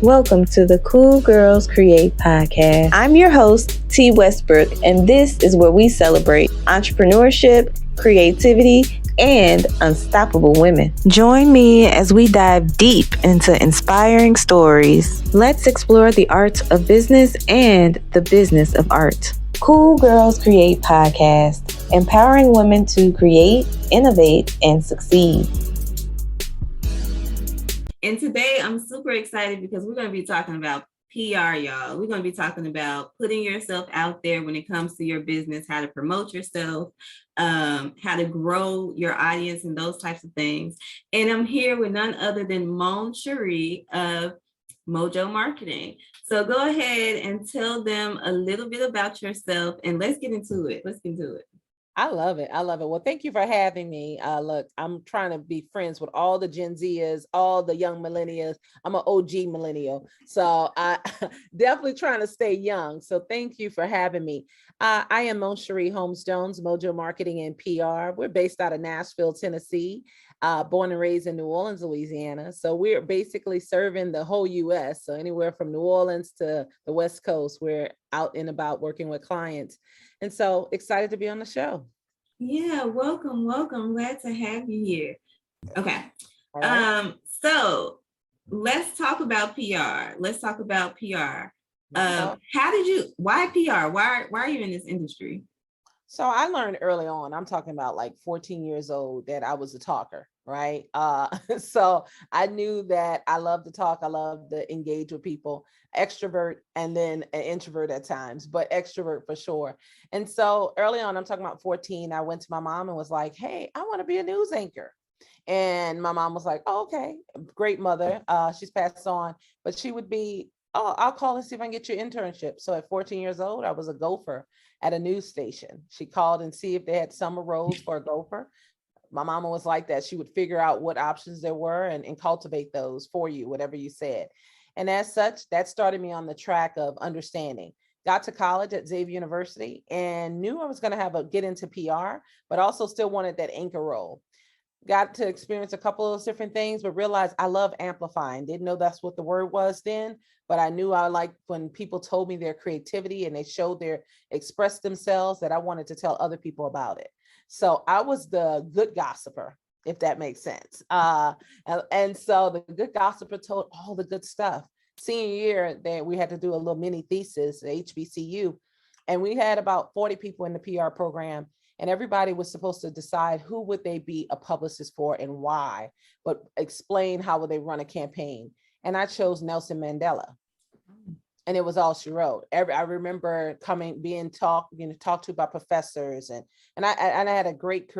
Welcome to the Cool Girls Create podcast. I'm your host, T. Westbrook, and this is where we celebrate entrepreneurship, creativity, and unstoppable women. Join me as we dive deep into inspiring stories. Let's explore the art of business and the business of art. Cool Girls Create podcast, empowering women to create, innovate, and succeed. And today I'm super excited because we're going to be talking about PR, y'all. We're going to be talking about putting yourself out there when it comes to your business, how to promote yourself, how to grow your audience and those types of things. And I'm here with none other than Monchiere of Mojo Marketing. So go ahead and tell them a little bit about yourself and let's get into it. I love it. Well, thank you for having me. Look, I'm trying to be friends with all the Gen Zers, all the young millennials. I'm an OG millennial, so I definitely trying to stay young. So thank you for having me. I am Monchiere Holmes Jones, Mojo Marketing and PR. We're based out of Nashville, Tennessee, born and raised in New Orleans, Louisiana. So we're basically serving the whole U.S. So anywhere from New Orleans to the West Coast, we're out and about working with clients. And so excited to be on the show. Yeah, welcome. Glad to have you here. Okay. Right. So let's talk about PR. Why PR? Why are you in this industry? So I learned early on, I'm talking about like 14 years old, that I was a talker, right? So I knew that I love to talk. I love to engage with people, extrovert, and then an introvert at times, but extrovert for sure. And so early on, I'm talking about 14, I went to my mom and was like, hey, I want to be a news anchor. And my mom was like, oh, okay, great mother. She's passed on, but she would be, oh, I'll call and see if I can get you an internship. So at 14 years old, I was a gopher at a news station. She called and see if they had summer roles for a gopher. My mama was like that. She would figure out what options there were and cultivate those for you, whatever you said. And as such, that started me on the track of understanding. Got to college at Xavier University and knew I was going to get into PR, but also still wanted that anchor role. Got to experience a couple of different things, but realized I love amplifying. Didn't know that's what the word was then, but I knew I liked when people told me their creativity and they expressed themselves, that I wanted to tell other people about it. So I was the good gossiper, if that makes sense. And so the good gossiper told all the good stuff. Senior year, we had to do a little mini thesis at HBCU, and we had about 40 people in the PR program. And everybody was supposed to decide who would they be a publicist for and why, but explain how would they run a campaign. And I chose Nelson Mandela. And it was all she wrote. I remember being talked to by professors, and I had a great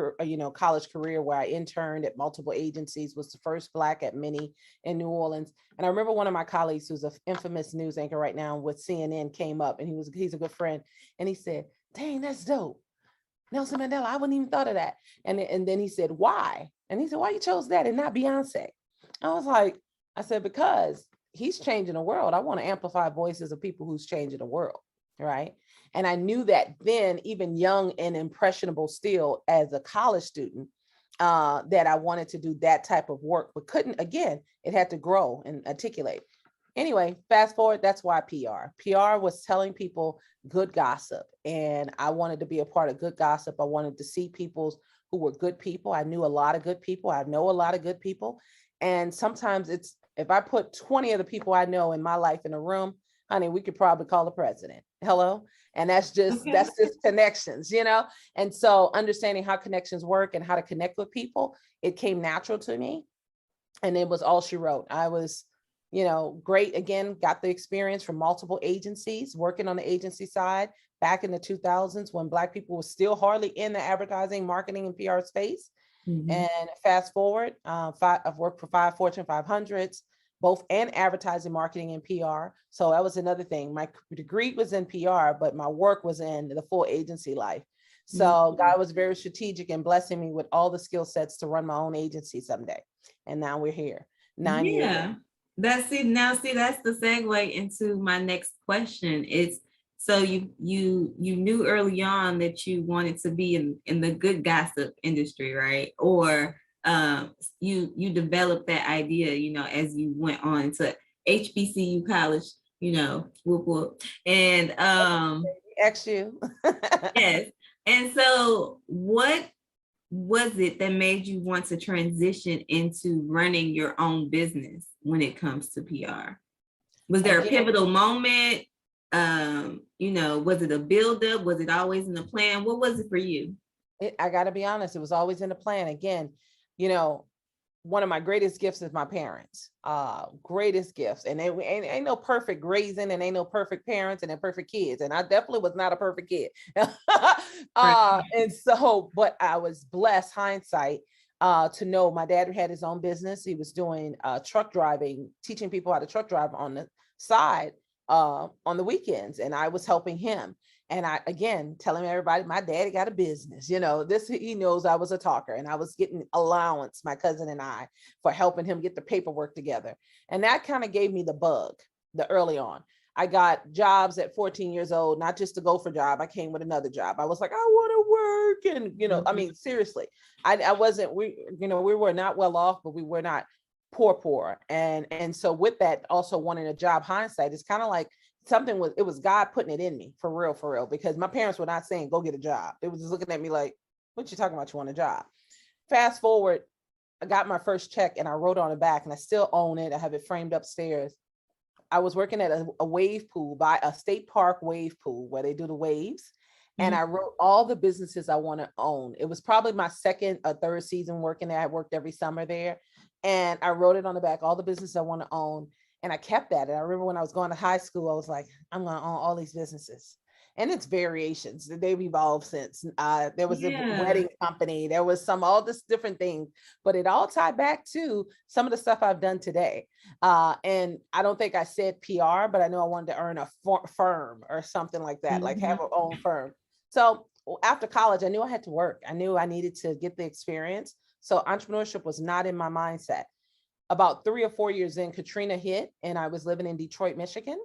college career where I interned at multiple agencies, was the first Black at many in New Orleans. And I remember one of my colleagues, who's an infamous news anchor right now with CNN, came up, and he's a good friend, and he said, "Dang, that's dope. Nelson Mandela, I wouldn't even thought of that." And then he said, why? And he said, why you chose that and not Beyonce? I said, because he's changing the world. I want to amplify voices of people who's changing the world, right? And I knew that then, even young and impressionable still as a college student, that I wanted to do that type of work, but couldn't, again, it had to grow and articulate. Anyway, fast forward, that's why PR. PR was telling people good gossip. And I wanted to be a part of good gossip. I wanted to see people who were good people. I knew a lot of good people. I know a lot of good people. And sometimes if I put 20 of the people I know in my life in a room, honey, we could probably call the president. Hello? And that's just connections, And so understanding how connections work and how to connect with people, it came natural to me. And it was all she wrote. I was great. Again, got the experience from multiple agencies, working on the agency side back in the 2000s when Black people were still hardly in the advertising, marketing, and PR space. Mm-hmm. And fast forward, I've worked for 5 Fortune 500s, both in advertising, marketing, and PR. So that was another thing. My degree was in PR, but my work was in the full agency life. So God was very strategic in blessing me with all the skill sets to run my own agency someday. And now we're here 9 years later. That's the segue into my next question. It's so you knew early on that you wanted to be in the good gossip industry, right? Or you developed that idea, as you went on to HBCU college, whoop whoop. And XU. yes. And so what was it that made you want to transition into running your own business when it comes to PR? Was there a pivotal moment? Was it a buildup? Was it always in the plan? What was it for you? I got to be honest, it was always in the plan. Again, one of my greatest gifts is my parents. Greatest gifts. And ain't no perfect raising, and ain't no perfect parents, and perfect kids. And I definitely was not a perfect kid. And so, but I was blessed, hindsight, to know my dad had his own business. He was doing truck driving, teaching people how to truck drive on the side on the weekends. And I was helping him. And I, again, telling everybody, my daddy got a business, he knows I was a talker, and I was getting allowance, my cousin and I, for helping him get the paperwork together. And that kind of gave me the bug, the early on. I got jobs at 14 years old, not just to go for a job. I came with another job. I was like, I want to work. And, I mean, seriously, I wasn't, we were not well off, but we were not poor. And so with that, also wanting a job, hindsight, it's kind of like, it was God putting it in me for real, because my parents were not saying, go get a job. They was just looking at me like, what you talking about? You want a job? Fast forward, I got my first check and I wrote on the back, and I still own it. I have it framed upstairs. I was working at a wave pool, by a state park wave pool where they do the waves. Mm-hmm. And I wrote all the businesses I want to own. It was probably my second or third season working there. I worked every summer there. And I wrote it on the back, all the businesses I want to own. And I kept that. And I remember when I was going to high school, I was like, I'm going to own all these businesses. And it's variations. They've evolved since. There was a wedding company. There was all this different things. But it all tied back to some of the stuff I've done today. And I don't think I said PR, but I know I wanted to earn a firm or something like that, like have our own firm. So after college, I knew I had to work. I knew I needed to get the experience. So entrepreneurship was not in my mindset. About 3 or 4 years in, Katrina hit, and I was living in Detroit, Michigan,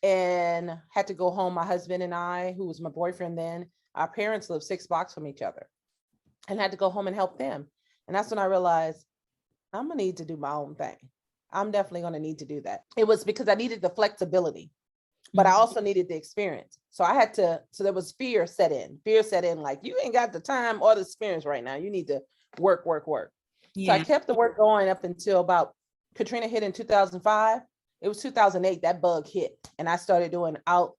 and had to go home. My husband and I, who was my boyfriend then, our parents lived 6 blocks from each other, and had to go home and help them. And that's when I realized I'm gonna need to do my own thing. I'm definitely gonna need to do that. It was because I needed the flexibility, but I also needed the experience. So so there was fear set in, like, you ain't got the time or the experience right now. You need to work. Yeah. So I kept the work going up until about Katrina hit in 2005. It was 2008 that bug hit, and I started doing out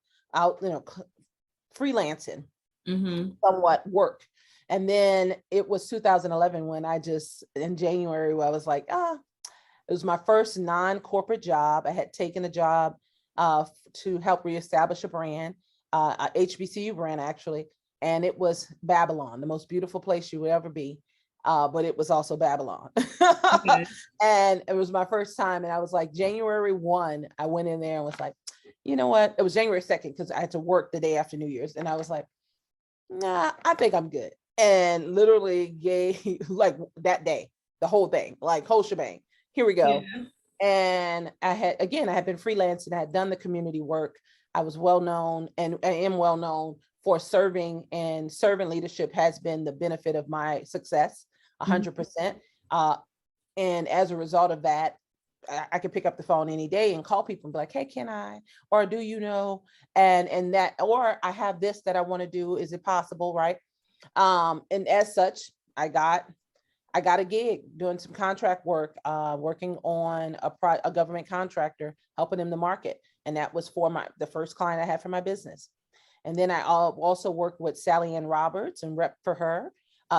freelancing, somewhat work. And then it was 2011 when in January, where I was like, it was my first non-corporate job. I had taken a job to help reestablish a brand, a HBCU brand actually, and it was Babylon, the most beautiful place you would ever be. But it was also Babylon. Okay. And it was my first time. And I was like, January 1, I went in there and was like, you know what? It was January 2nd because I had to work the day after New Year's. And I was like, nah, I think I'm good. And literally gave like that day, the whole thing, like whole shebang. Here we go. Yeah. And I had been freelancing. I had done the community work. I was well known, and I am well known for serving, and servant leadership has been the benefit of my success. 100%. And as a result of that, I could pick up the phone any day and call people and be like, hey, can I, or do you know, and that, or I have this that I want to do. Is it possible? Right. And as such, I got a gig doing some contract work, working on a government contractor, helping them to market. And that was for the first client I had for my business. And then I also worked with Sally Ann Roberts and rep for her.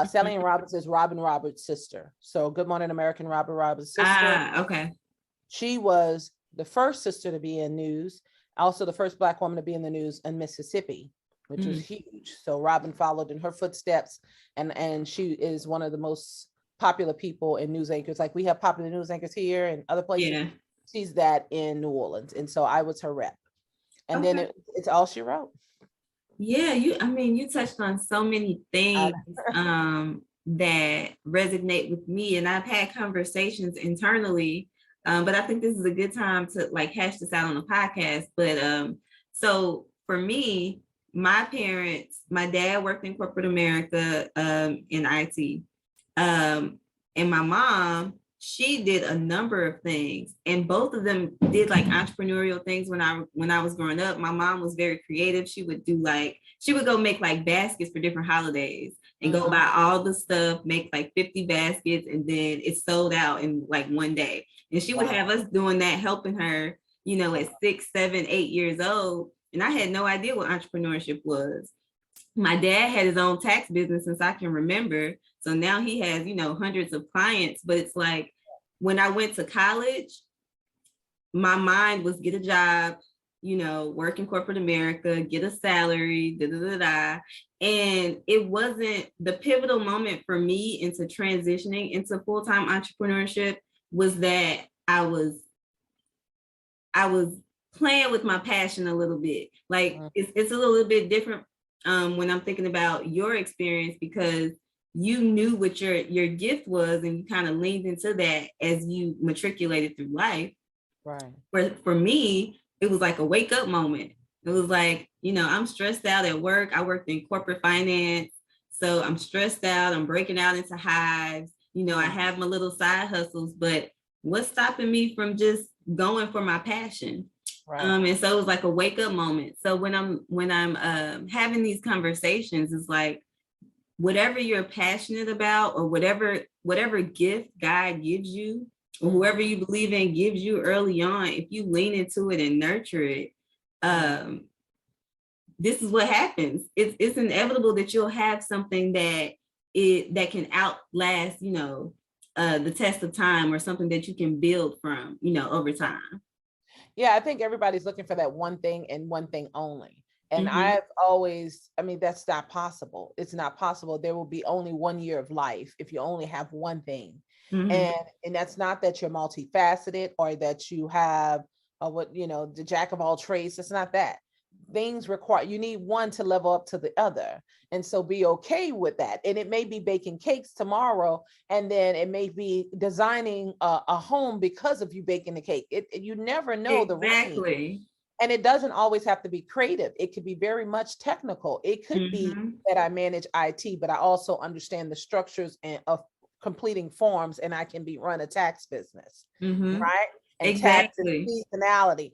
Sally Ann Roberts is Robin Roberts' sister. So Good Morning American, Robin Roberts' sister. Okay. She was the first sister to be in news, also the first Black woman to be in the news in Mississippi, which was huge. So Robin followed in her footsteps, and she is one of the most popular people in news anchors. Like we have popular news anchors here and other places. Yeah. She's that in New Orleans. And so I was her rep. And then it's all she wrote. Yeah, you touched on so many things that resonate with me, and I've had conversations internally, but I think this is a good time to like hash this out on the podcast. But so for me, my dad worked in corporate America in IT, and my mom, she did a number of things, and both of them did like entrepreneurial things. When I was growing up, my mom was very creative. She would go make like baskets for different holidays and go buy all the stuff, make like 50 baskets, and then it sold out in like one day. And she would have us doing that, helping her, at 6, 7, 8 years old. And I had no idea what entrepreneurship was. My dad had his own tax business since I can remember. So now he has, hundreds of clients. But it's like when I went to college, my mind was get a job, work in corporate America, get a salary, da da da da. And it wasn't the pivotal moment for me into transitioning into full-time entrepreneurship was that I was playing with my passion a little bit. Like it's a little bit different when I'm thinking about your experience, because you knew what your gift was and you kind of leaned into that as you matriculated through life. Right. For me, it was like a wake up moment. It was like, I'm stressed out at work. I worked in corporate finance. So I'm stressed out. I'm breaking out into hives. I have my little side hustles, but what's stopping me from just going for my passion? Right. And so it was like a wake up moment. So when I'm having these conversations, it's like, whatever you're passionate about, or whatever gift God gives you, or whoever you believe in gives you early on, if you lean into it and nurture it, this is what happens. It's inevitable that you'll have something that can outlast, the test of time, or something that you can build from, over time. Yeah, I think everybody's looking for that one thing and one thing only. And I've always, that's not possible. It's not possible. There will be only 1 year of life if you only have one thing. And that's not that you're multifaceted or that you have the jack of all trades. It's not that. Things require, you need one to level up to the other. And so be okay with that. And it may be baking cakes tomorrow, and then it may be designing a home because of you baking the cake. You never know. Exactly. The range. And it doesn't always have to be creative. It could be very much technical. It could be that I manage IT, but I also understand the structures of completing forms, and I can run a tax business, right? And exactly. Tax is seasonality.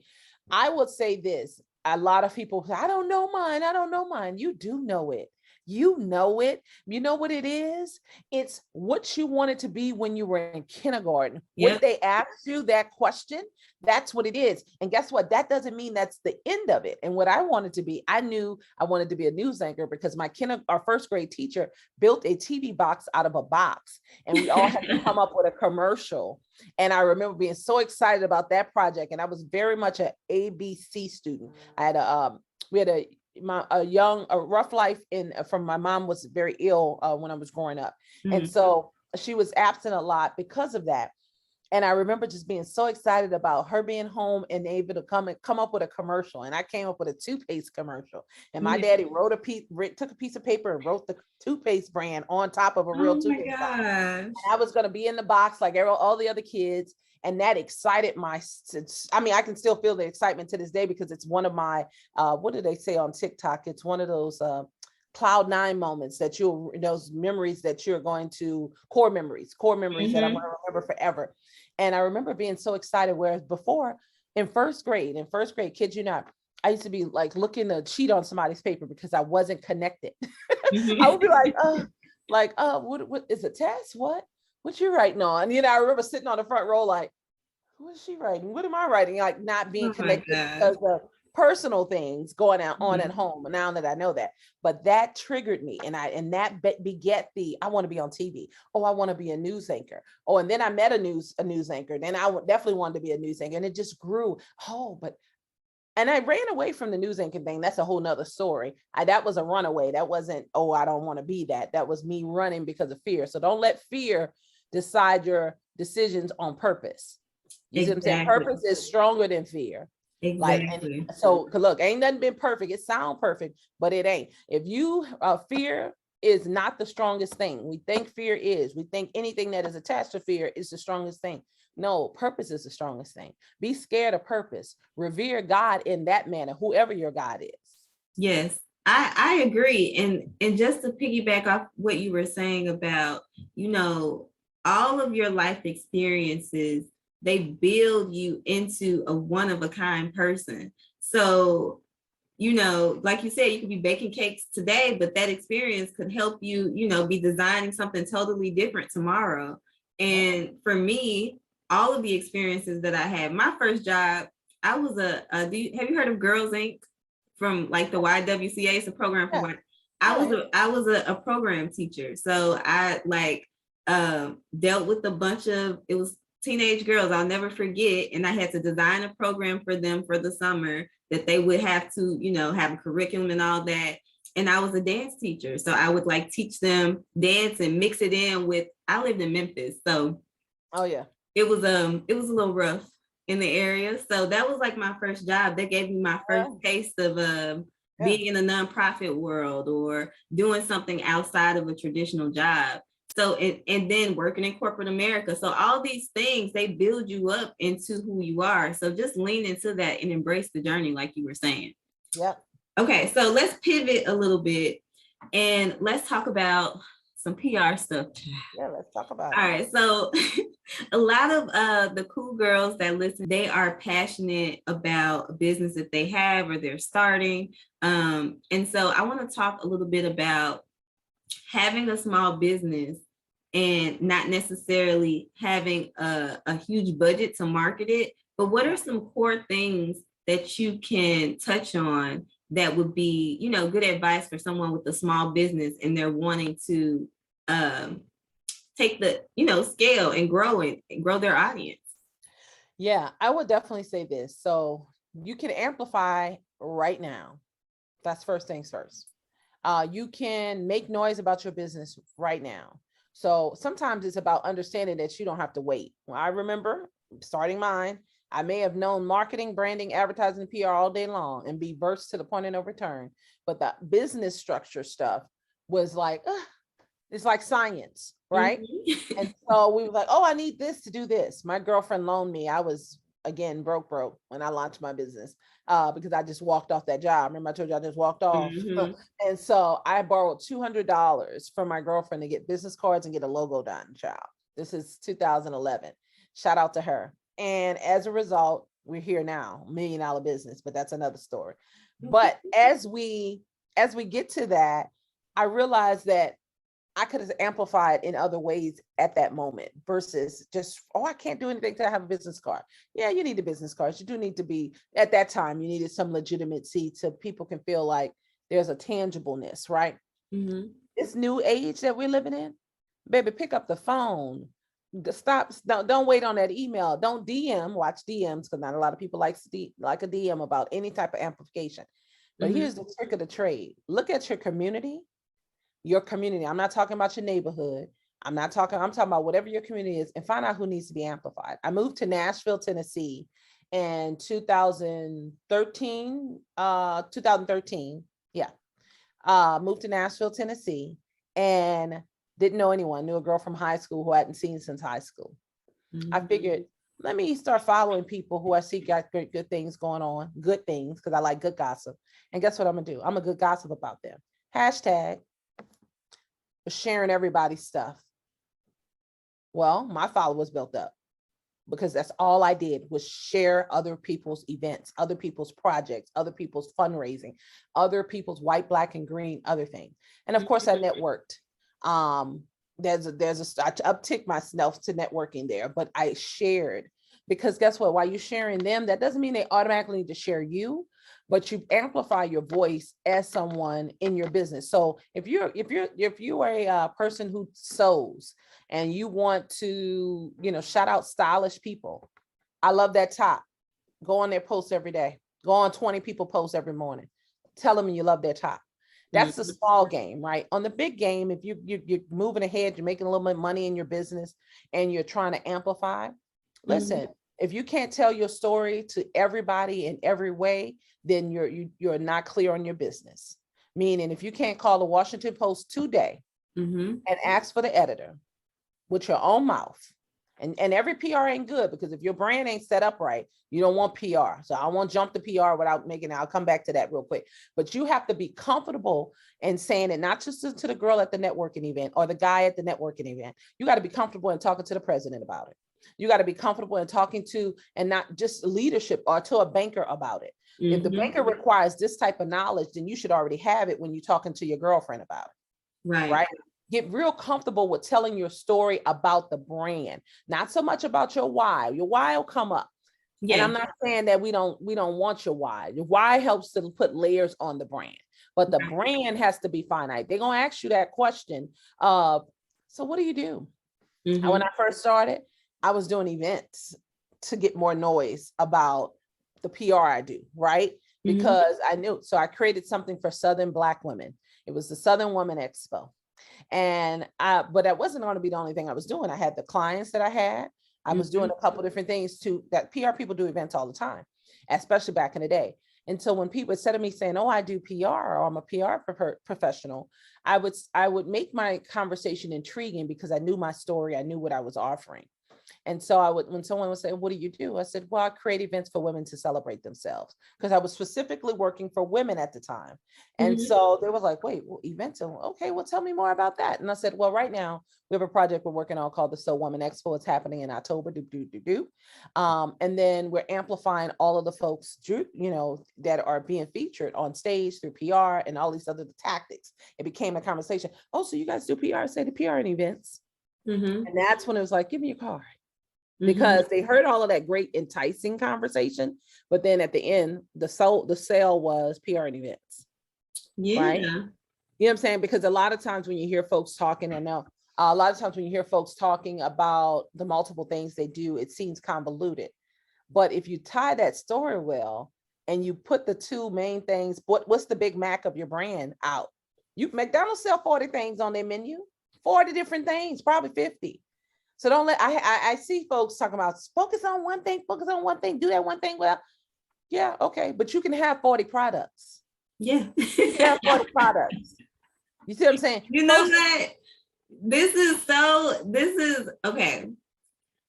I would say this. A lot of people say, I don't know mine. You do know it. You know it. You know what it is? It's what you wanted to be when you were in kindergarten. Yep. What they asked you, that question, that's what it is. And guess what? That doesn't mean that's the end of it. And what I wanted to be, I knew I wanted to be a news anchor because our first grade teacher built a TV box out of a box. And we all had to come up with a commercial. And I remember being so excited about that project. And I was very much an ABC student. I had a rough life from my mom was very ill when I was growing up. And so she was absent a lot because of that. And I remember just being so excited about her being home and able to come up with a commercial. And I came up with a toothpaste commercial. And my daddy took a piece of paper and wrote the toothpaste brand on top of a real toothpaste box. And I was going to be in the box like all the other kids. And that excited I can still feel the excitement to this day because it's one of my, what do they say on TikTok? It's one of those cloud 9 moments those memories that you're going to, core memories that I'm going to remember forever. And I remember being so excited, whereas before in first grade, kid you not, I used to be like looking to cheat on somebody's paper because I wasn't connected. I would be what is a test? What you writing on? I remember sitting on the front row like, what is she writing? What am I writing? Like not being connected because of personal things going on at home. Now that I know that, but that triggered me, and that beget I want to be on TV. Oh, I want to be a news anchor. Oh, and then I met a news anchor. Then I definitely wanted to be a news anchor, and it just grew. And I ran away from the news anchor thing. That's a whole nother story. That was a runaway. That wasn't, I don't want to be that. That was me running because of fear. So don't let fear decide your decisions on purpose. You see what I'm saying? Purpose is stronger than fear. Exactly. So look, ain't nothing been perfect. It sounds perfect, but it ain't. If you fear is not the strongest thing. We think fear is. We think anything that is attached to fear is the strongest thing. No, purpose is the strongest thing. Be scared of purpose. Revere God in that manner, whoever your God is. Yes, I agree. And just to piggyback off what you were saying about, all of your life experiences, they build you into a one-of-a-kind person. So, like you said, you could be baking cakes today, but that experience could help you, be designing something totally different tomorrow. And for me, all of the experiences that I had, my first job, I was have you heard of Girls Inc. from like the YWCA? It's a program for I was a program teacher. So I dealt with a bunch of, it was teenage girls, I'll never forget. And I had to design a program for them for the summer that they would have to, have a curriculum and all that. And I was a dance teacher. So I would teach them dance and mix it in with, I lived in Memphis. So it was a little rough in the area. So that was my first job. That gave me my first taste of being in the nonprofit world or doing something outside of a traditional job. So, and then working in corporate America. So all these things, they build you up into who you are. So just lean into that and embrace the journey, like you were saying. Yep. Okay, so let's pivot a little bit and let's talk about some PR stuff. Yeah, let's talk about it. All right, so a lot of the cool girls that listen, they are passionate about a business that they have or they're starting. And so I want to talk a little bit about having a small business and not necessarily having a huge budget to market it, but what are some core things that you can touch on that would be, good advice for someone with a small business and they're wanting to take the, scale and grow it and grow their audience? Yeah, I would definitely say this. So you can amplify right now. That's first things first. You can make noise about your business right now. So sometimes it's about understanding that you don't have to wait. Well, I remember starting mine. I may have known marketing, branding, advertising, PR all day long and be versed to the point of no return. But the business structure stuff was it's like science, right? Mm-hmm. And so we were like, oh, I need this to do this. My girlfriend loaned me. I was, again, broke when I launched my business because I just walked off that job. Remember I told you I just walked off? Mm-hmm. And so I borrowed $200 from my girlfriend to get business cards and get a logo done, child. This is 2011. Shout out to her. And as a result, we're here now, $1 million business, but that's another story. But as we get to that, I realized that I could have amplified in other ways at that moment versus just, I can't do anything till I have a business card. Yeah, you need a business card. You do need to be, at that time, you needed some legitimacy so people can feel like there's a tangibleness, right? Mm-hmm. This new age that we're living in, baby, pick up the phone. Stop, don't wait on that email. Don't DM, watch DMs, because not a lot of people like a DM about any type of amplification. But mm-hmm. Here's the trick of the trade. Look at your community. I'm not talking about your neighborhood. I'm talking about whatever your community is, and find out who needs to be amplified. I moved to Nashville, Tennessee in 2013. Yeah. Moved to Nashville, Tennessee, and didn't know anyone. Knew a girl from high school who I hadn't seen since high school. Mm-hmm. I figured, let me start following people who I see got good things going on, good things, because I like good gossip. And guess what I'm going to do? I'm a good gossip about them. Hashtag sharing everybody's stuff. Well, my followers built up because that's all I did was share other people's events, other people's projects, other people's fundraising, other people's white, black, and green, other things. And of course I networked. I uptick myself to networking there, but I shared, because guess what? While you're sharing them, that doesn't mean they automatically need to share you, but you amplify your voice as someone in your business. So if you are a person who sews and you want to, shout out stylish people, I love that top. Go on their posts every day. Go on 20 people posts every morning. Tell them you love their top. That's the small game, right? On the big game, if you're moving ahead, you're making a little bit of money in your business and you're trying to amplify, listen, if you can't tell your story to everybody in every way, then you're not clear on your business. Meaning, if you can't call the Washington Post today and ask for the editor with your own mouth And every PR ain't good, because if your brand ain't set up right, you don't want PR. So I won't jump to PR without making it. I'll come back to that real quick. But you have to be comfortable in saying it, not just to the girl at the networking event or the guy at the networking event. You got to be comfortable in talking to the president about it. You got to be comfortable in talking to, and not just leadership, or to a banker about it. Mm-hmm. If the banker requires this type of knowledge, then you should already have it when you're talking to your girlfriend about it. Right. Get real comfortable with telling your story about the brand, not so much about your why. Your why will come up. Yeah. And I'm not saying that we don't want your why. Your why helps to put layers on the brand, but the brand has to be finite. They're going to ask you that question of, so what do you do? Mm-hmm. When I first started, I was doing events to get more noise about the PR I do, right? Because I knew, so I created something for Southern Black women. It was the Southern Woman Expo. And but that wasn't going to be the only thing I was doing. I had the clients that I had. I was doing a couple different things too, that PR people do events all the time, especially back in the day. And so when people, instead of me saying, oh, I do PR, or I'm a PR professional, I would make my conversation intriguing, because I knew my story. I knew what I was offering. And so when someone would say, what do you do? I said, well, I create events for women to celebrate themselves, because I was specifically working for women at the time. And so they were like, wait, well, events? Okay, well, tell me more about that. And I said, well, right now we have a project we're working on called the So Woman Expo. It's happening in October. And then we're amplifying all of the folks, that are being featured on stage through PR and all these other tactics. It became a conversation. Oh, so you guys do PR? I say the PR and events. And that's when it was like, give me your card. Because they heard all of that great enticing conversation, but then at the end, the sale was PR and events. Yeah. Right? You know what I'm saying? Because a lot of times when you hear folks talking, a lot of times when you hear folks talking about the multiple things they do, it seems convoluted. But if you tie that story well, and you put the two main things, what's the Big Mac of your brand out? McDonald's sell 40 things on their menu, 40 different things, probably 50. So don't let, I see folks talking about focus on one thing, do that one thing. Well, yeah, okay. But you can have 40 products. Yeah. You can have 40 products. You see what I'm saying? You know that this is okay.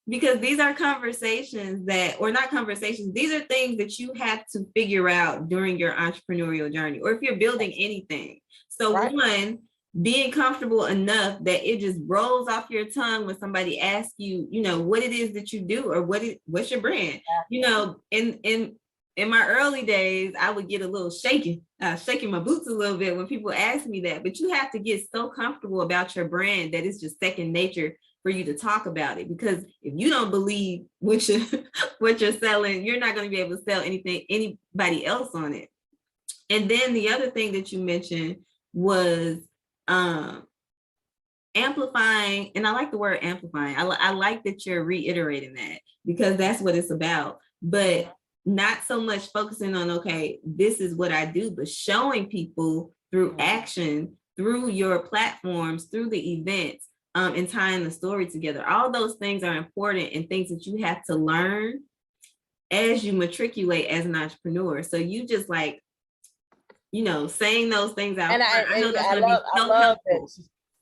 Because these are conversations these are things that you have to figure out during your entrepreneurial journey, or if you're building anything. So one, being comfortable enough that it just rolls off your tongue when somebody asks you, what it is that you do, or what's your brand. In my early days, I would get a little shaking my boots a little bit when people ask me that. But you have to get so comfortable about your brand that it's just second nature for you to talk about it. Because if you don't believe what you're selling, you're not going to be able to sell anybody else on it. And then the other thing that you mentioned was amplifying, and I like the word amplifying. I like that you're reiterating that, because that's what it's about. But not so much focusing on, okay, this is what I do, but showing people through action, through your platforms, through the events, and tying the story together. All those things are important, and things that you have to learn as you matriculate as an entrepreneur. So you just saying those things out. And I know that's going to be so helpful.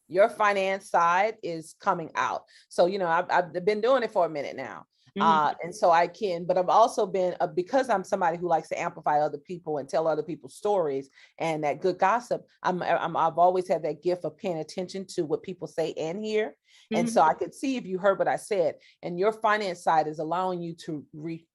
Your finance side is coming out. So, I've been doing it for a minute now. And so I can, but I've also been, because I'm somebody who likes to amplify other people and tell other people's stories and that good gossip. I've always had that gift of paying attention to what people say and hear. And so I could see if you heard what I said, and your finance side is allowing you to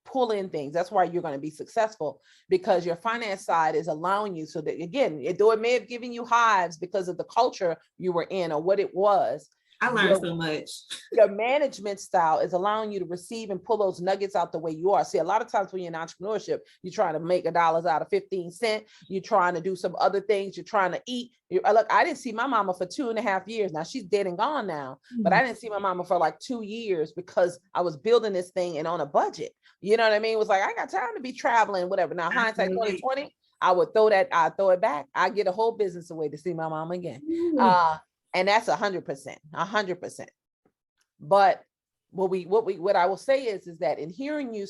pull in things. That's why you're going to be successful, because your finance side is allowing you, so that, again, though it may have given you hives because of the culture you were in or what it was. I learned so much. Your management style is allowing you to receive and pull those nuggets out the way you are. See, a lot of times when you're in entrepreneurship, you're trying to make $1 out of 15 cents. You're trying to do some other things. You're trying to eat. Look, I didn't see my mama for 2.5 years. Now she's dead and gone now, but I didn't see my mama for like 2 years because I was building this thing and on a budget. You know what I mean? It was like, I got time to be traveling, whatever. Now hindsight 2020, I would throw it back. I get a whole business away to see my mom again. And that's 100%. But what I will say is that in hearing you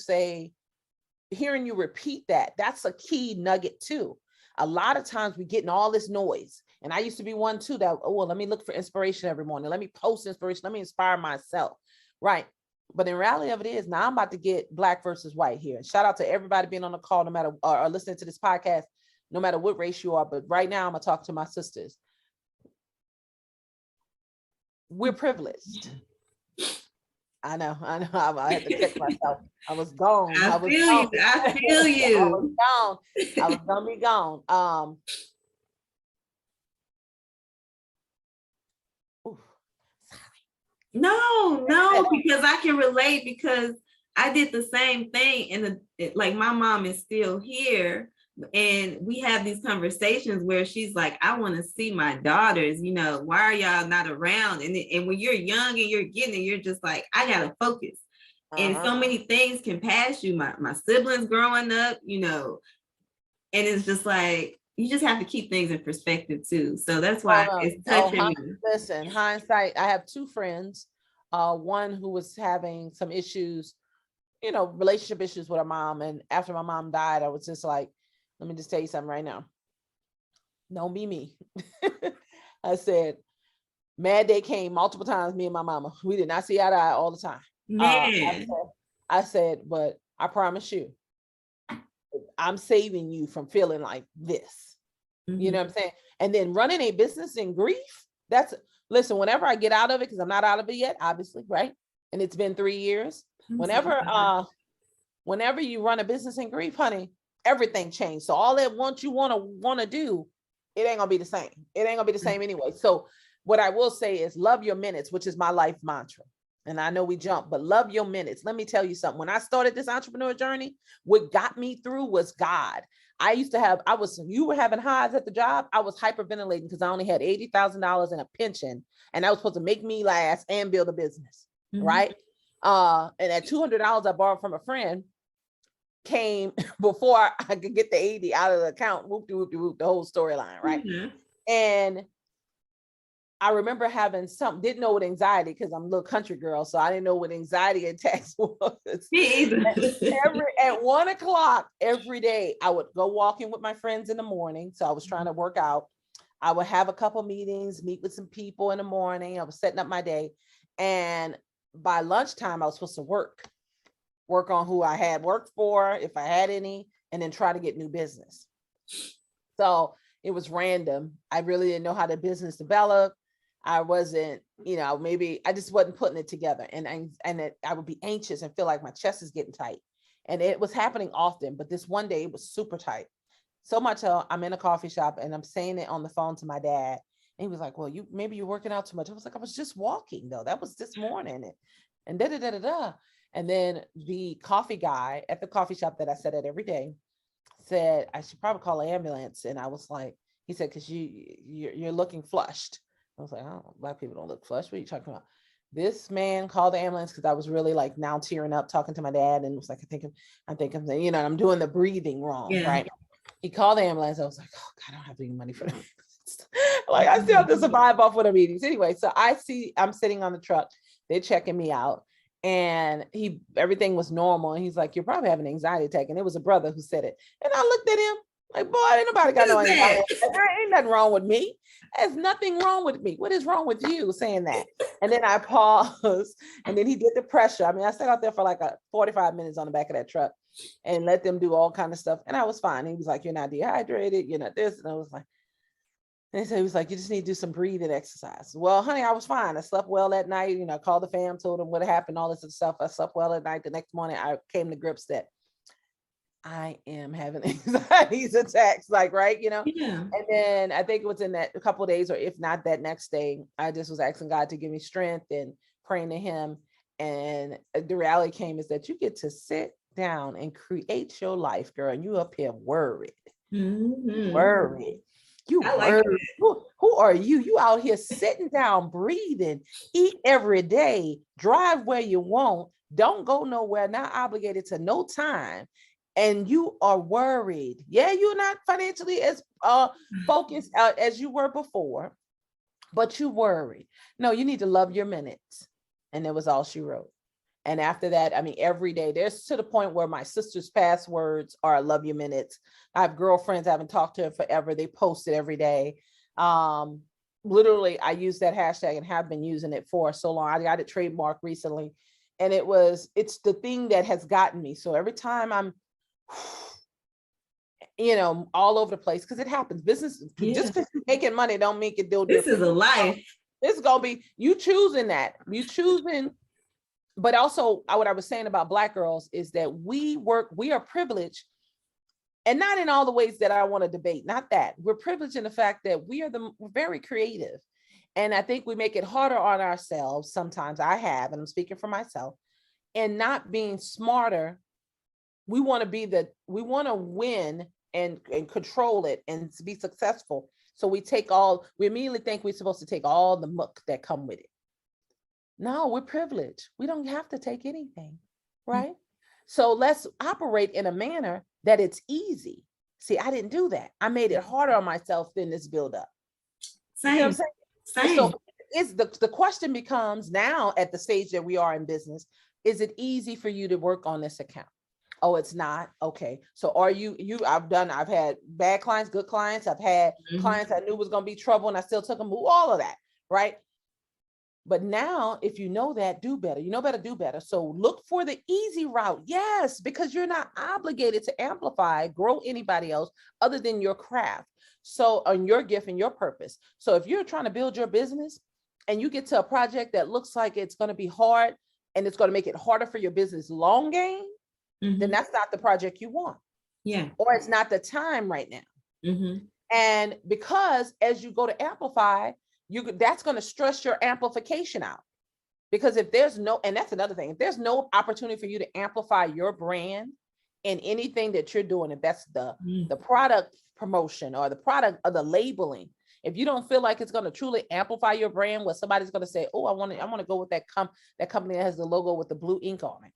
repeat that, that's a key nugget too. A lot of times we get in all this noise. And I used to be one too that, let me look for inspiration every morning. Let me post inspiration. Let me inspire myself. Right. But in reality of it is, now I'm about to get black versus white here. And shout out to everybody being on the call, no matter, or listening to this podcast, no matter what race you are. But right now I'm gonna talk to my sisters. We're privileged. I know. I had to catch myself. I was gone. I feel you. I was gone. I was gonna be gone. No, because I can relate, because I did the same thing. And like, my mom is still here, and we have these conversations where she's like, I want to see my daughters, you know, why are y'all not around? And when you're young and you're getting it, you're just like, I gotta focus. And so many things can pass you. My siblings growing up, you know, and it's just like, you just have to keep things in perspective too. So that's why it's touching me. Listen, hindsight, I have two friends. One who was having some issues, you know, relationship issues with her mom. And after my mom died, I was just like, let me just tell you something right now. Don't be me. I said, mad day came multiple times, me and my mama. We did not see eye to eye all the time. I said, but I promise you, I'm saving you from feeling like this. You know what I'm saying? And then running a business in grief, listen, whenever I get out of it, because I'm not out of it yet, obviously, right? And it's been 3 years. Whenever you run a business in grief, honey, everything changed. So all that you want to do, it ain't gonna be the same. It ain't gonna be the same anyway. So what I will say is love your minutes, which is my life mantra. And I know we jump, but love your minutes. Let me tell you something. When I started this entrepreneur journey, what got me through was God. You were having highs at the job. I was hyperventilating because I only had $80,000 in a pension, and that was supposed to make me last and build a business, right? And that $200 I borrowed from a friend came before I could get the 80 out of the account. Whoop, the whole storyline, right? And I remember having didn't know what anxiety, because I'm a little country girl, so I didn't know what anxiety attacks was. Me either. At 1 o'clock every day, I would go walking with my friends in the morning. So I was trying to work out. I would have a couple meetings, meet with some people in the morning. I was setting up my day. And by lunchtime, I was supposed to work on who I had worked for, if I had any, and then try to get new business. So it was random. I really didn't know how the business developed. I wasn't, maybe I just wasn't putting it together. And I would be anxious and feel like my chest is getting tight. And it was happening often, but this one day it was super tight. So much so I'm in a coffee shop and I'm saying it on the phone to my dad. And he was like, well, maybe you're working out too much. I was like, I was just walking though. That was this morning. And da-da-da-da-da. And then the coffee guy at the coffee shop that I sat at every day said, I should probably call an ambulance. And I was like, he said, because you're looking flushed. I was like, oh, Black people don't look flushed. What are you talking about? This man called the ambulance because I was really like now tearing up talking to my dad, and was like, I think I'm doing the breathing wrong, right? He called the ambulance. I was like, oh God, I don't have any money for them. Like I still have to survive off of the meetings anyway. So I'm sitting on the truck. They're checking me out, and everything was normal. And he's like, you're probably having an anxiety attack. And it was a brother who said it. And I looked at him like, boy, ain't nobody got no anxiety. There ain't nothing wrong with me. There's nothing wrong with me. What is wrong with you saying that? And then I paused, and then he did the pressure. I mean, I sat out there for like 45 minutes on the back of that truck and let them do all kind of stuff. And I was fine. He was like, you're not dehydrated. You're not this. And I was like, and so he was like, you just need to do some breathing exercise. Well, honey, I was fine. I slept well that night. I called the fam, told them what happened, all this other stuff. I slept well at night. The next morning, I came to grips that I am having anxiety attacks, like, right, Yeah. And then I think it was in that a couple of days, or if not that next day, I just was asking God to give me strength and praying to him. And the reality came is that you get to sit down and create your life, girl. And you up here worried. Worried. You worried. Who are you? You out here sitting down, breathing, eat every day, drive where you want, don't go nowhere, not obligated to no time. And you are worried. Yeah, you're not financially as focused as you were before, but you worried. No, you need to love your minutes. And it was all she wrote. And after that, I mean, every day, there's to the point where my sister's passwords are love your minutes. I have girlfriends I haven't talked to in forever. They post it every day. Literally, I use that hashtag and have been using it for so long. I got it trademarked recently. And it's the thing that has gotten me. So every time I'm, all over the place, because it happens. Business, just because you're making money don't make it do this is a life. It's gonna be you choosing that. You choosing, but also what I was saying about Black girls is that we are privileged, and not in all the ways that I want to debate. Not that we're privileged in the fact that we're very creative. And I think we make it harder on ourselves sometimes. And I'm speaking for myself, and not being smarter. We want to win and control it and be successful. So we immediately think we're supposed to take all the muck that come with it. No, we're privileged. We don't have to take anything, right? So let's operate in a manner that it's easy. See, I didn't do that. I made it harder on myself than this buildup. Same. You know what I'm saying? Same. So the question becomes now at the stage that we are in business, is it easy for you to work on this account? Oh, it's not. Okay. So are I've had bad clients, good clients. I've had clients I knew was going to be trouble and I still took them, all of that. Right. But now, if you know that, do better. You know better, do better. So look for the easy route. Yes, because you're not obligated to amplify, grow anybody else other than your craft. So on your gift and your purpose. So if you're trying to build your business and you get to a project that looks like it's going to be hard and it's going to make it harder for your business long game, then that's not the project you want. Yeah. Or it's not the time right now. And because as you go to amplify, that's going to stress your amplification out. Because if there's and that's another thing, if there's no opportunity for you to amplify your brand in anything that you're doing, if that's the product promotion or the product or the labeling, if you don't feel like it's going to truly amplify your brand, where somebody's going to say, oh, I want to go with that company that has the logo with the blue ink on it.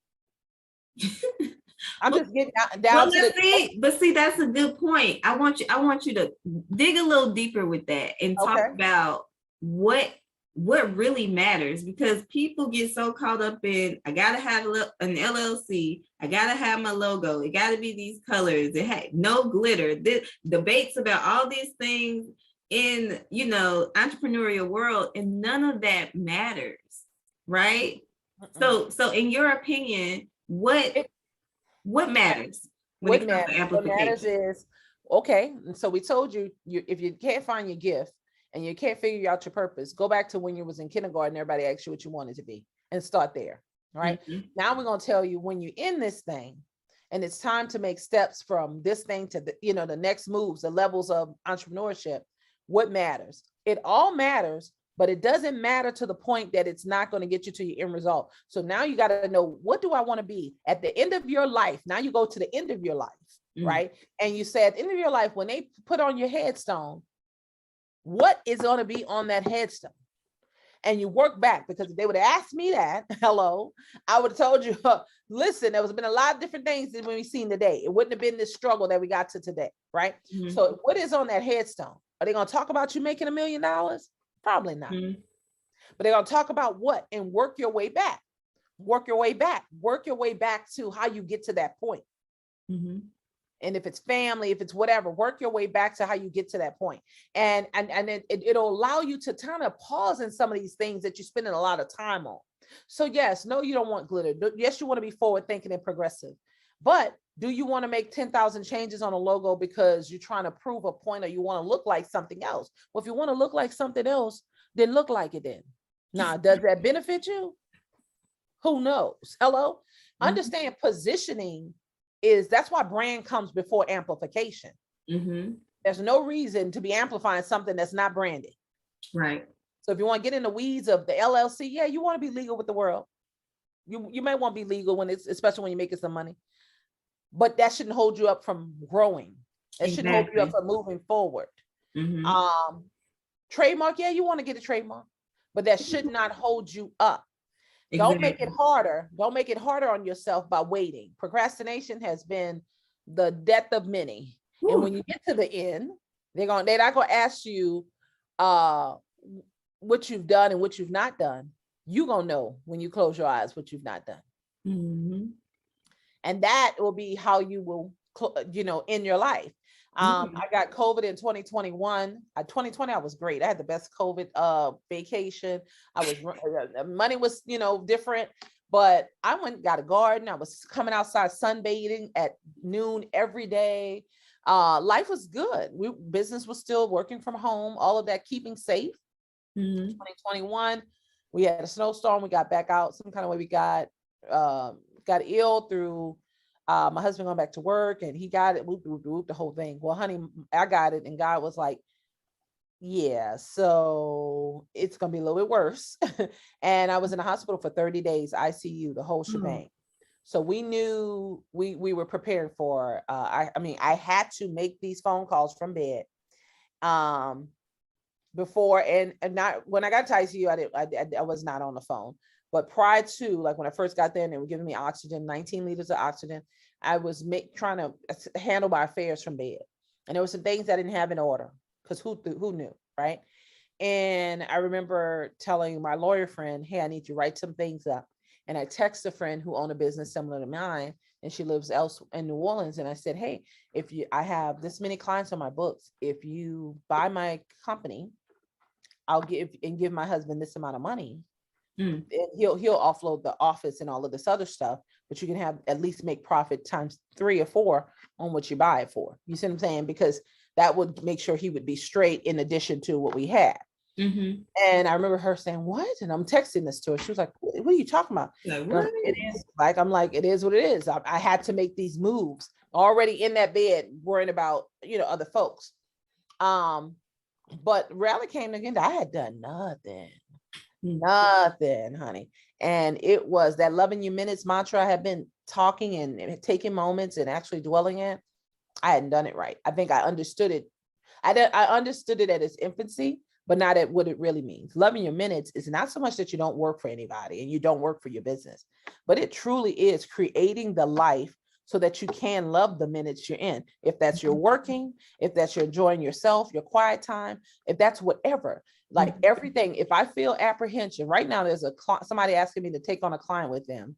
I'm just getting down to but see, that's a good point. I want you to dig a little deeper with that and talk about what really matters, because people get so caught up in, I gotta have an LLC, I gotta have my logo, it gotta be these colors, it had no glitter. Debates about all these things in entrepreneurial world, and none of that matters, right? So in your opinion, what matters when it comes to amplification? What matters is, okay, and so we told you, if you can't find your gift and you can't figure out your purpose, go back to when you was in kindergarten, everybody asked you what you wanted to be, and start there, right? Now we're going to tell you, when you're in this thing and it's time to make steps from this thing to the next moves, the levels of entrepreneurship, what matters? It all matters, but it doesn't matter to the point that it's not going to get you to your end result. So now you got to know, what do I want to be at the end of your life? Now you go to the end of your life, right? And you say at the end of your life, when they put on your headstone, what is going to be on that headstone? And you work back, because if they would have asked me that, I would have told you, listen, there has been a lot of different things than we've seen today. It wouldn't have been this struggle that we got to today, right? So what is on that headstone? Are they going to talk about you making $1 million? Probably not. But they're going to talk about what, and work your way back. Work your way back to how you get to that point. And if it's family, if it's whatever, work your way back to how you get to that point. And it'll allow you to kind of pause in some of these things that you're spending a lot of time on. So yes, no, you don't want glitter. Yes, you want to be forward thinking and progressive. But do you want to make 10,000 changes on a logo because you're trying to prove a point, or you want to look like something else? Well, if you want to look like something else, then look like it then. Now, does that benefit you? Who knows? Understand positioning that's why brand comes before amplification. There's no reason to be amplifying something that's not branded. Right. So if you want to get in the weeds of the LLC, yeah, you want to be legal with the world. You may want to be legal especially when you're making some money, but that shouldn't hold you up from growing. It shouldn't hold you up from moving forward. Trademark, yeah, you want to get a trademark, but that should not hold you up. Don't make it harder. Don't make it harder on yourself by waiting. Procrastination has been the death of many. And when you get to the end, they're not going to ask you what you've done and what you've not done. You're going to know when you close your eyes what you've not done. And that will be how you will, end your life. I got COVID in 2021. 2020, I was great. I had the best COVID vacation. Money was, different. But I went and got a garden. I was coming outside sunbathing at noon every day. Life was good. Business was still working from home, all of that, keeping safe. 2021, we had a snowstorm. We got back out some kind of way. We got ill through my husband going back to work, and he got it, the whole thing. Well, honey, I got it, and God was like, yeah, so it's gonna be a little bit worse. And I was in the hospital for 30 days, ICU, the whole shebang. So we knew we were prepared for, I mean, I had to make these phone calls from bed before, and not when I got to ICU, I was not on the phone. But prior to, like when I first got there and they were giving me oxygen, 19 liters of oxygen, I was trying to handle my affairs from bed. And there were some things I didn't have in order, because who knew, right? And I remember telling my lawyer friend, hey, I need you to write some things up. And I text a friend who owned a business similar to mine, and she lives elsewhere in New Orleans. And I said, hey, I have this many clients on my books. If you buy my company, I'll give my husband this amount of money. And he'll offload the office and all of this other stuff, but you can have at least make profit times 3 or 4 on what you buy it for. You see what I'm saying? Because that would make sure he would be straight in addition to what we had. And I remember her saying, what? And I'm texting this to her. She was like, what are you talking about? Like, what? It is like, I'm like, it is what it is. I had to make these moves already in that bed, worrying about, other folks. But rally came again. I had done nothing, honey. And it was that loving your minutes mantra I had been talking and taking moments and actually dwelling in. I hadn't done it right. I think I understood it. I understood it at its infancy, but not at what it really means. Loving your minutes is not so much that you don't work for anybody and you don't work for your business, but it truly is creating the life so that you can love the minutes you're in. If that's you're working, if that's you're enjoying yourself, your quiet time, if that's whatever, like everything. If I feel apprehension right now, there's somebody asking me to take on a client with them,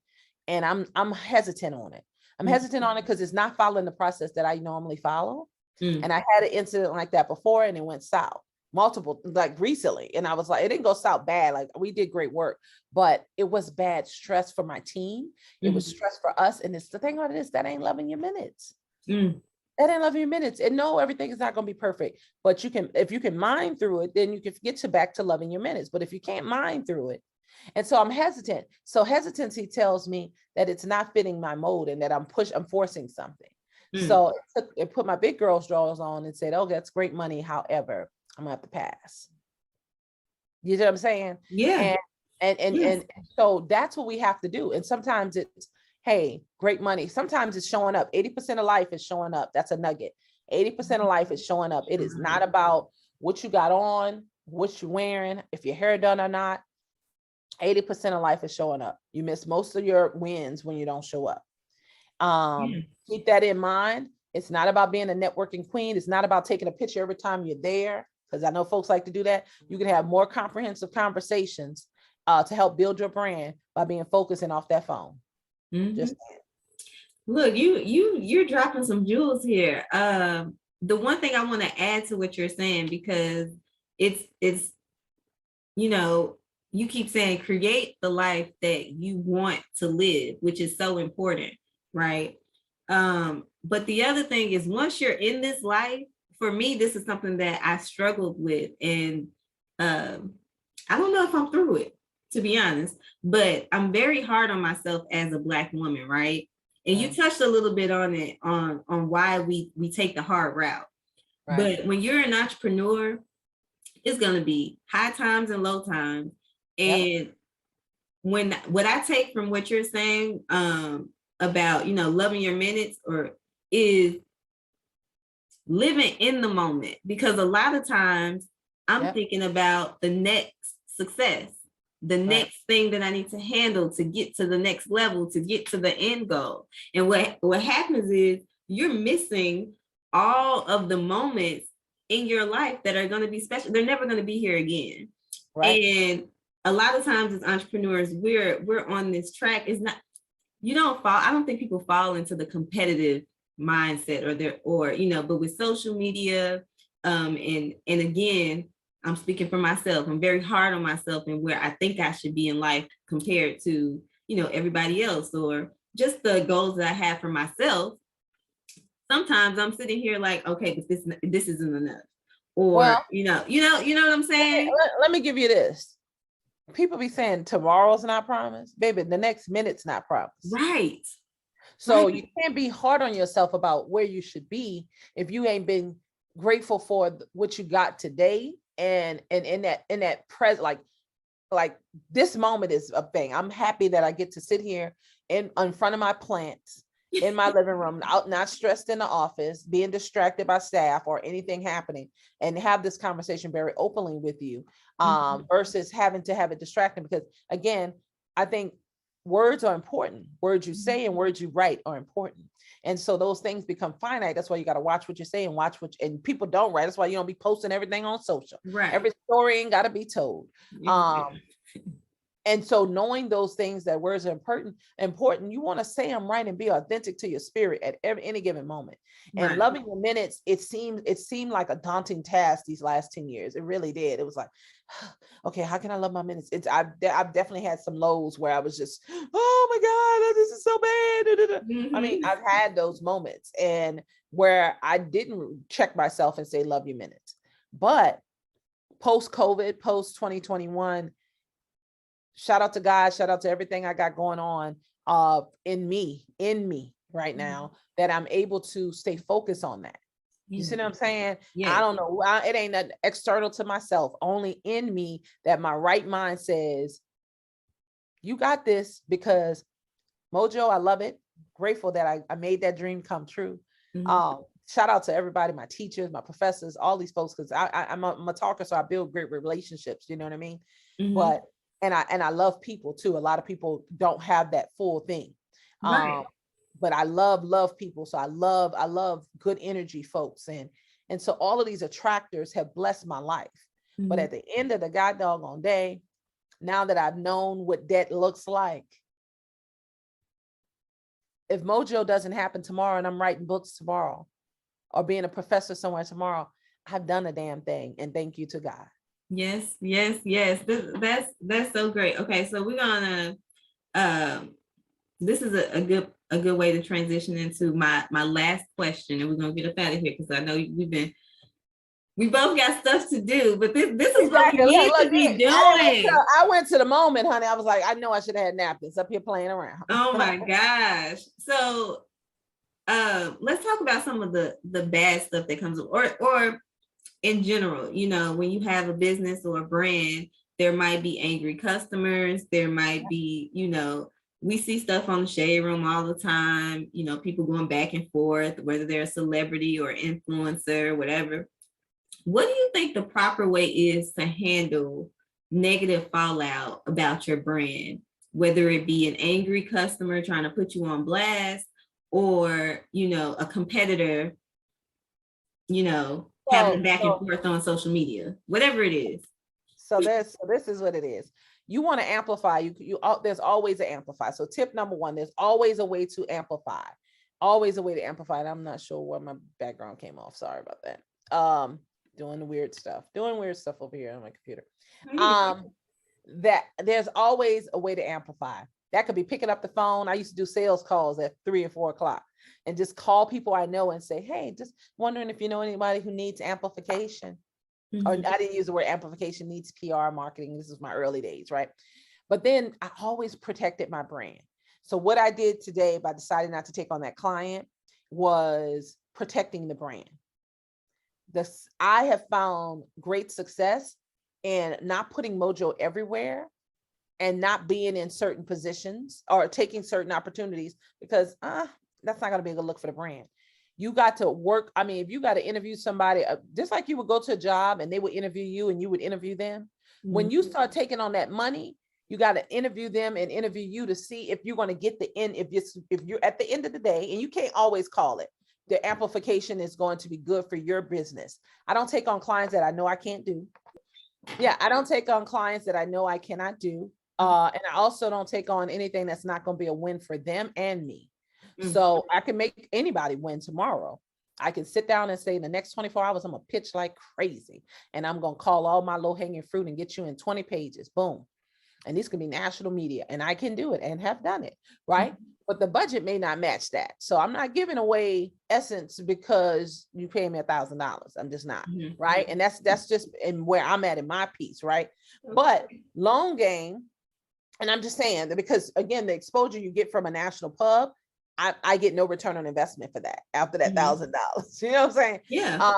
and I'm hesitant on it. I'm hesitant on it because it's not following the process that I normally follow. And I had an incident like that before, and it went south multiple, like recently. And I was like, it didn't go south bad. Like we did great work, but it was bad stress for my team. It was stress for us. And it's the thing about it is that ain't loving your minutes. That ain't loving your minutes. And no, everything is not going to be perfect, but if you can mine through it, then you can get back to loving your minutes. But if you can't mine through it, and so I'm hesitant. So hesitancy tells me that it's not fitting my mode and that I'm forcing something. So it put my big girl's drawers on and said, oh, that's great money. However, I'm gonna have to pass. You know what I'm saying? Yeah. And so that's what we have to do. And sometimes it's, hey, great money. Sometimes it's showing up. 80% of life is showing up. That's a nugget. 80% of life is showing up. It is not about what you got on, what you're wearing, if your hair done or not. 80% of life is showing up. You miss most of your wins when you don't show up. Keep that in mind. It's not about being a networking queen. It's not about taking a picture every time you're there, because I know folks like to do that. You can have more comprehensive conversations to help build your brand by being focused and off that phone. Just look, you're dropping some jewels here. The one thing I want to add to what you're saying, because it's you keep saying create the life that you want to live, which is so important, right? But the other thing is, once you're in this life, for me, this is something that I struggled with. And I don't know if I'm through it, to be honest, but I'm very hard on myself as a Black woman, right? And you touched a little bit on it, on why we take the hard route. Right. But when you're an entrepreneur, it's going to be high times and low times. And what I take from what you're saying about, loving your minutes is living in the moment, because a lot of times I'm thinking about the next success, the next thing that I need to handle to get to the next level, to get to the end goal. And what happens is you're missing all of the moments in your life that are going to be special. They're never going to be here again. Right. And a lot of times as entrepreneurs, we're on this track. It's not, I don't think people fall into the competitive mindset but with social media, and again, I'm speaking for myself. I'm very hard on myself and where I think I should be in life compared to, everybody else, or just the goals that I have for myself. Sometimes I'm sitting here like, okay, but this isn't enough. Or, well, you know what I'm saying? let me give you this. People be saying tomorrow's not promised. Baby, the next minute's not promised. Right. So you can't be hard on yourself about where you should be if you ain't been grateful for what you got today. And in that present, like this moment is a thing. I'm happy that I get to sit here in front of my plants in my living room, out, not stressed in the office, being distracted by staff or anything happening, and have this conversation very openly with you, versus having to have it distracting. Because again, I think words are important. Words you say and words you write are important. And so those things become finite. That's why you got to watch what you say and and people don't write. That's why you don't be posting everything on social. Right. Every story ain't got to be told. And so knowing those things, that words are important, you want to say them right and be authentic to your spirit at any given moment. And loving your minutes, it seemed like a daunting task these last 10 years. It really did. It was like, okay, how can I love my minutes? I've definitely had some lows where I was just, oh my God, this is so bad. I mean, I've had those moments and where I didn't check myself and say, love your minutes. But post-COVID, post-2021, shout out to God, shout out to everything I got going on in me right now, that I'm able to stay focused on that. You see what I'm saying? Yeah. I don't know. It ain't nothing external to myself, only in me, that my right mind says, you got this. Because Mojo, I love it. Grateful that I made that dream come true. Shout out to everybody, my teachers, my professors, all these folks, because I'm a talker, so I build great relationships. You know what I mean? But and I love people too. A lot of people don't have that full thing. But I love people. So I love good energy folks. And so all of these attractors have blessed my life. But at the end of the god doggone day, now that I've known what that looks like, if Mojo doesn't happen tomorrow and I'm writing books tomorrow or being a professor somewhere tomorrow, I've done a damn thing. And thank you to God. Yes. That's so great. Okay, so we're gonna this is a good way to transition into my last question, and we're gonna get up out of here because I know we both got stuff to do, but this is what we need to be doing. I went to the moment, honey. I was like, I know I should have had napkins up here playing around. Oh my gosh. So let's talk about some of the bad stuff that comes or in general, when you have a business or a brand, there might be angry customers. There might be, we see stuff on the Shade Room all the time, people going back and forth, whether they're a celebrity or influencer, whatever. What do you think the proper way is to handle negative fallout about your brand, whether it be an angry customer trying to put you on blast or, a competitor, having a back and forth on social media, whatever it is. So this is what it is. You want to amplify. There's always an amplify. So tip number one, there's always a way to amplify. Always a way to amplify. And I'm not sure where my background came off. Sorry about that. Doing weird stuff over here on my computer. That there's always a way to amplify. That could be picking up the phone. I used to do sales calls at 3 or 4 o'clock and just call people I know and say, hey, just wondering if you know anybody who needs amplification. Or I didn't use the word amplification, needs PR marketing. This is my early days, right? But then I always protected my brand. So what I did today by deciding not to take on that client was protecting the brand. I have found great success in not putting Mojo everywhere and not being in certain positions or taking certain opportunities because that's not going to be a good look for the brand. You got to work. I mean, if you got to interview somebody, just like you would go to a job and they would interview you and you would interview them. When you start taking on that money, you got to interview them and interview you to see if you're going to get the end. If you're at the end of the day, and you can't always call it, the amplification is going to be good for your business. I don't take on clients that I know I can't do. Yeah, I don't take on clients that I know I cannot do. And I also don't take on anything that's not going to be a win for them and me. So I can make anybody win tomorrow. I can sit down and say in the next 24 hours, I'm going to pitch like crazy. And I'm going to call all my low hanging fruit and get you in 20 pages. Boom. and these can be national media, and I can do it and have done it, right? But the budget may not match that. So I'm not giving away essence because you pay me $1,000. I'm just not, right? And that's just in where I'm at in my piece, right? But long game, and I'm just saying that because again, the exposure you get from a national pub, I get no return on investment for that after that $1,000. You know what I'm saying? Yeah.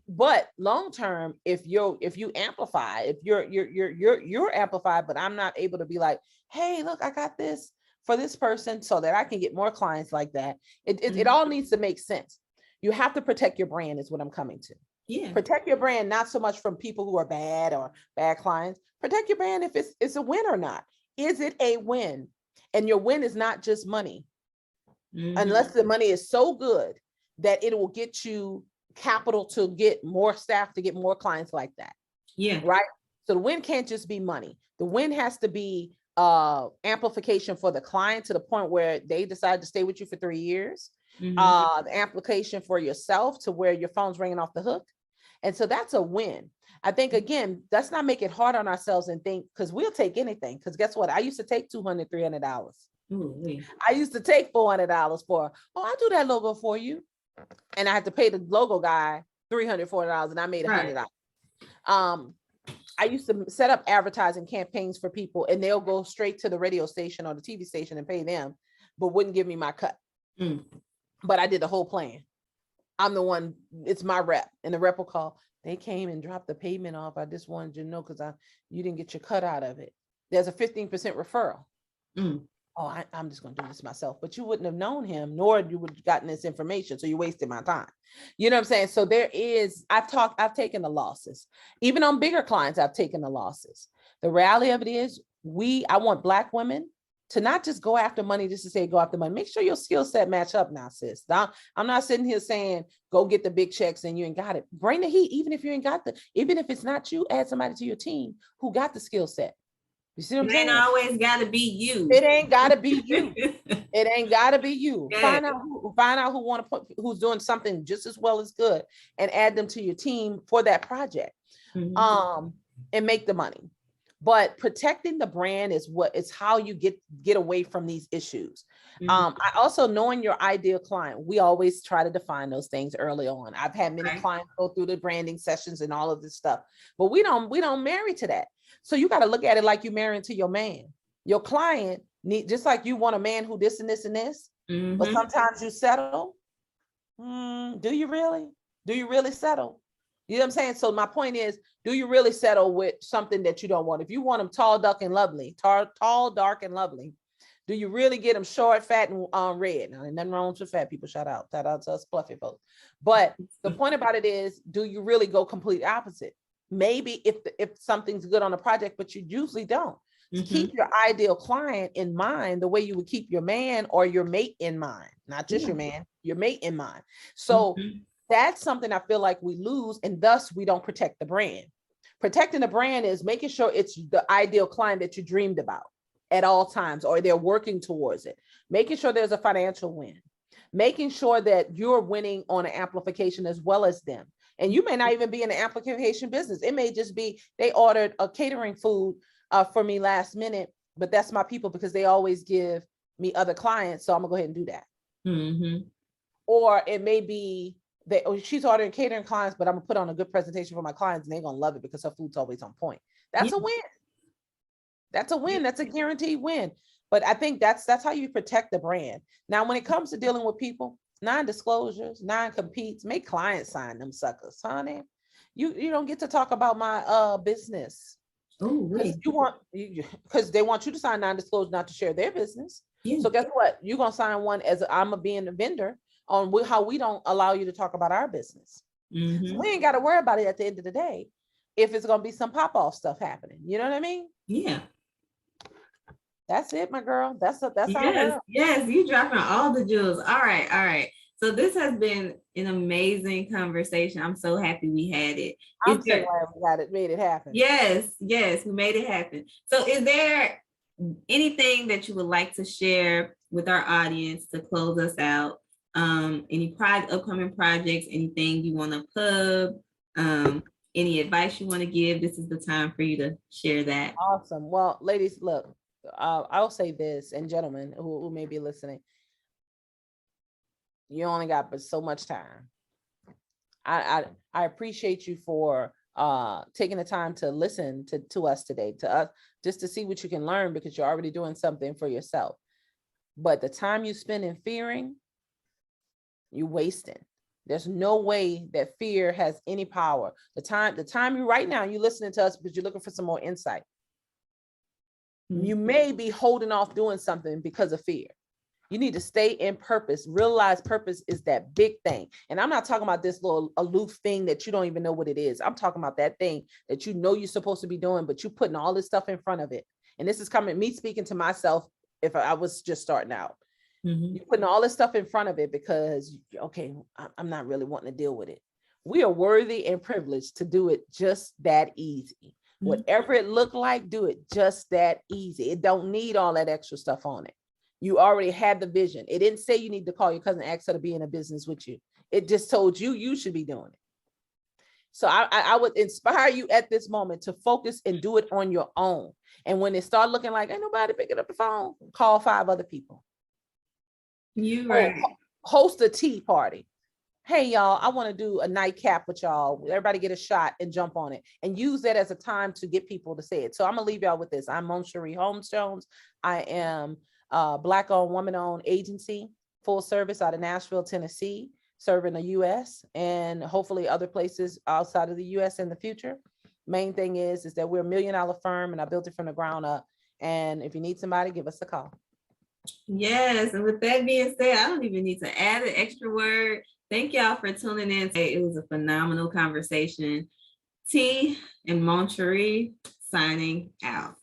But long term, if you amplify, if you're amplified, but I'm not able to be like, hey, look, I got this for this person so that I can get more clients like that. It all needs to make sense. You have to protect your brand is what I'm coming to. Yeah. Protect your brand, not so much from people who are bad or bad clients. Protect your brand if it's a win or not. Is it a win? And your win is not just money. Unless the money is so good that it will get you capital to get more staff, to get more clients like that. Yeah. Right. So the win can't just be money. The win has to be amplification for the client to the point where they decide to stay with you for 3 years. The amplification for yourself to where your phone's ringing off the hook. And so that's a win. I think, again, let's not make it hard on ourselves and think, because we'll take anything. Because guess what? I used to take $200, $300. I used to take $400 for, I'll do that logo for you. And I had to pay the logo guy $300, $400, and I made $100. I used to set up advertising campaigns for people, and they'll go straight to the radio station or the TV station and pay them, but wouldn't give me my cut. But I did the whole plan. I'm the one, it's my rep. And the rep will call, they came and dropped the payment off. I just wanted you to know because you didn't get your cut out of it. There's a 15% referral. I'm just going to do this myself, but you wouldn't have known him, nor you would have gotten this information. So you wasted my time. You know what I'm saying? So I've taken the losses. Even on bigger clients, I've taken the losses. The reality of it is I want Black women to not just go after money, just to say, go after money. Make sure your skill set match up now, sis. I'm not sitting here saying, go get the big checks and you ain't got it. Bring the heat. Even if you ain't got even if it's not you, add somebody to your team who got the skill set. You see what I'm saying? It ain't always got to be you. It ain't got to be you. It ain't got to be you. Yeah. Find out who's doing something just as well as good, and add them to your team for that project. And make the money. But protecting the brand is how you get away from these issues. I also, knowing your ideal client, we always try to define those things early on. I've had many clients go through the branding sessions and all of this stuff, but we don't marry to that. So you got to look at it like you marrying to your man. Your client just like you want a man who this and this and this, but sometimes you settle. Do you really? Do you really settle? You know what I'm saying? So my point is, do you really settle with something that you don't want? If you want them tall, dark, and lovely, do you really get them short, fat, and red? Now, nothing wrong with fat people. Shout out to us fluffy folks. But the point about it is, do you really go complete opposite? Maybe if something's good on a project, but you usually don't. Keep your ideal client in mind the way you would keep your man or your mate in mind, not just your man, your mate in mind. So that's something I feel like we lose, and thus we don't protect the brand. Protecting the brand is making sure it's the ideal client that you dreamed about at all times, or they're working towards it. Making sure there's a financial win. Making sure that you're winning on an amplification as well as them. And you may not even be in the amplification business. It may just be they ordered a catering food for me last minute, but that's my people because they always give me other clients. So I'm gonna go ahead and do that. Or it may be she's ordering catering clients, but I'm gonna put on a good presentation for my clients and they're gonna love it because her food's always on point. That's a win. That's a win. That's a guaranteed win. But I think that's how you protect the brand. Now, when it comes to dealing with people, non-disclosures, non-competes, make clients sign them suckers, honey. You don't get to talk about my business. Because they want you to sign non-disclosure, not to share their business. So guess what? You're gonna sign one as I'm being a vendor on how we don't allow you to talk about our business. So we ain't got to worry about it at the end of the day if it's gonna be some pop-off stuff happening. You know what I mean? Yeah. That's it, my girl. That's yes, you dropping all the jewels. All right. So this has been an amazing conversation. I'm so happy we had it. I'm so glad we made it happen. Yes, we made it happen. So is there anything that you would like to share with our audience to close us out? Any upcoming projects, anything you want to plug? any advice you want to give, this is the time for you to share that. Awesome. Well, ladies, look, I'll say this, and gentlemen who may be listening, you only got but so much time. I appreciate you for taking the time to listen to us today, to us, just to see what you can learn, because you're already doing something for yourself. But the time you spend in fearing, you're wasting. There's no way that fear has any power. The time you right now, you're listening to us because you're looking for some more insight. You may be holding off doing something because of fear. You need to stay in purpose. Realize purpose is that big thing. And I'm not talking about this little aloof thing that you don't even know what it is. I'm talking about that thing that you know you're supposed to be doing, but you're putting all this stuff in front of it. And this is coming, me speaking to myself if I was just starting out. You're putting all this stuff in front of it because, okay, I'm not really wanting to deal with it. We are worthy and privileged to do it just that easy. Whatever it looked like, do it just that easy. It don't need all that extra stuff on it. You already had the vision. It didn't say you need to call your cousin, ask her to be in a business with you. It just told you you should be doing it. So I would inspire you at this moment to focus and do it on your own. And when it start looking like ain't nobody picking up the phone, call 5 other people. You right. Host a tea party. Hey, y'all, I want to do a nightcap with y'all. Everybody get a shot and jump on it, and use that as a time to get people to say it. So I'm going to leave y'all with this. I'm Monchiere Holmes Jones. I am a Black-owned, woman-owned agency, full service out of Nashville, Tennessee, serving the U.S. and hopefully other places outside of the U.S. in the future. Main thing is that we're $1 million firm, and I built it from the ground up. And if you need somebody, give us a call. Yes. And with that being said, I don't even need to add an extra word. Thank y'all for tuning in today. It was a phenomenal conversation. T and Monchiere signing out.